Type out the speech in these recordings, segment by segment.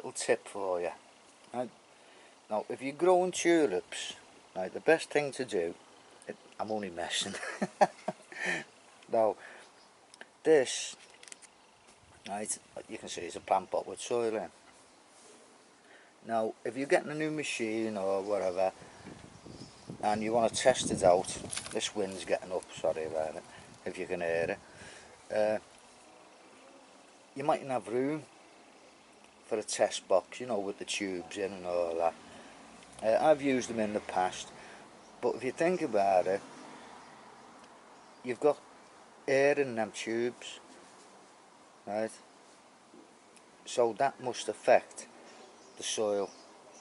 little tip for you. Right? Now, if you're growing tulips, right, the best thing to do, I'm only messing. Now, this, right, you can see it's a plant pot with soil in. Now, if you're getting a new machine or whatever, and you want to test it out, this wind's getting up, sorry about it, if you can hear it. You mightn't have room for a test box, you know, with the tubes in and all that. I've used them in the past, but if you think about it, you've got air in them tubes, right? So that must affect the soil.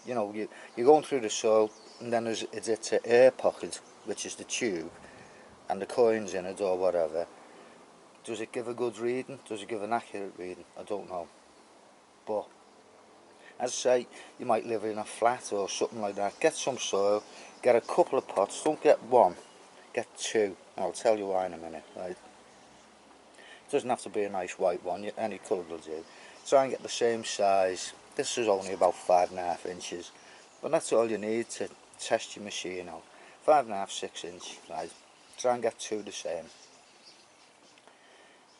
You know, you're going through the soil, and then it's an air pocket, which is the tube, and the coins in it or whatever. Does it give a good reading? Does it give an accurate reading? I don't know. But, as I say, you might live in a flat or something like that. Get some soil, get a couple of pots, don't get one, get two. I'll tell you why in a minute, right? It doesn't have to be a nice white one, any colour will do. Try and get the same size. This is only about 5.5 inches, but that's all you need to test your machine out. 5.5, 6 inch, right? Try and get two the same.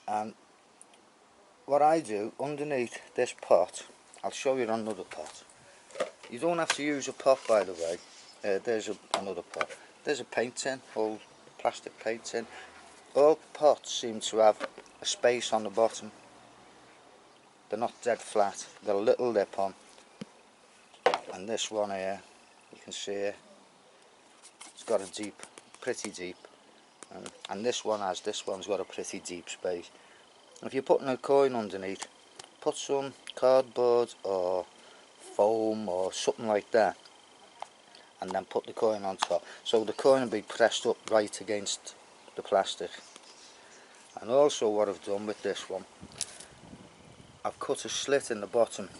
And what I do underneath this pot, I'll show you another pot. You don't have to use a pot, by the way. There's another pot. There's a paint tin, old plastic paint tin. All pots seem to have a space on the bottom. They're not dead flat. They've got a little lip on. And this one here, you can see it. It's got a deep, pretty deep. And this one's got a pretty deep space. If you're putting a coin underneath, put some cardboard or foam or something like that, and then put the coin on top, so the coin will be pressed up right against the plastic. And also what I've done with this one, I've cut a slit in the bottom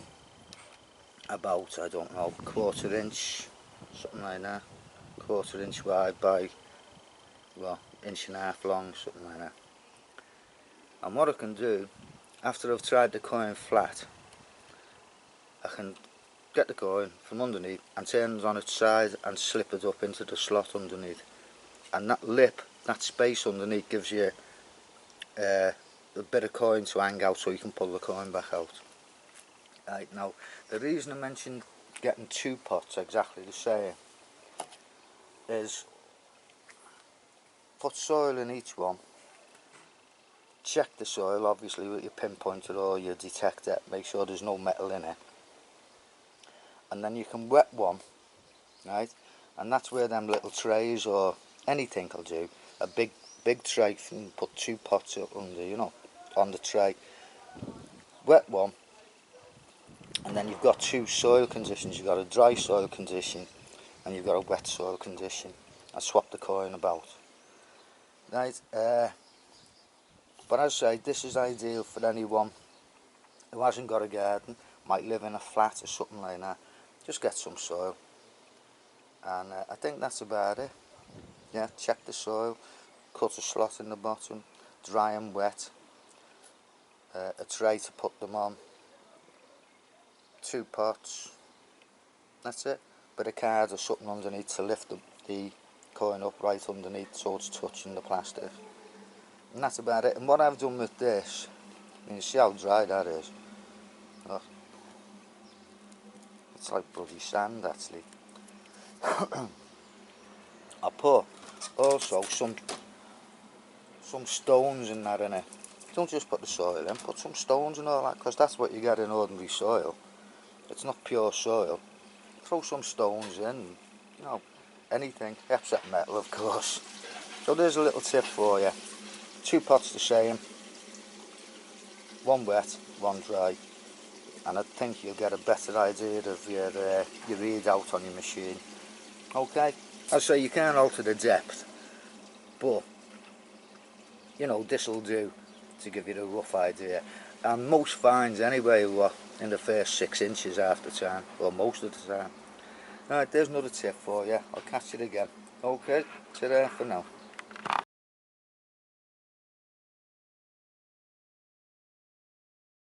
about, I don't know, 1/4 inch, something like that, 1/4 inch wide by, well, 1.5 long, something like that. And what I can do, after I've tried the coin flat, I can get the coin from underneath and turn it on its side and slip it up into the slot underneath. And that lip, that space underneath, gives you a bit of coin to hang out, so you can pull the coin back out. Right, now, the reason I mentioned getting two pots exactly the same is put soil in each one. Check the soil, obviously, with your pinpointer or your detector. Make sure there's no metal in it. And then you can wet one, right? And that's where them little trays or anything will do. A big tray, you can put two pots up under, you know, on the tray. Wet one, and then you've got two soil conditions. You've got a dry soil condition, and you've got a wet soil condition. And swap the coin about, right? But as I say, this is ideal for anyone who hasn't got a garden, might live in a flat or something like that. Just get some soil, and I think that's about it. Yeah, check the soil, cut a slot in the bottom, dry and wet, a tray to put them on, two pots, that's it. Bit of card or something underneath to lift the coin up right underneath so it's touching the plastic. And that's about it. And what I've done with this, you can see how dry that is. Look. It's like bloody sand, actually. I put also some stones in there, innit. Don't just put the soil in, put some stones and all that, because that's what you get in ordinary soil. It's not pure soil. Throw some stones in, you know, anything, except metal, of course. So there's a little tip for you. Two pots the same, one wet, one dry, and I think you'll get a better idea of your readout on your machine. Okay, as I say, you can't alter the depth, but you know, this will do to give you a rough idea. And most finds anyway were in the first 6 inches half the time, or most of the time. Right, there's another tip for you. I'll catch you again. Okay, ta-ra for now.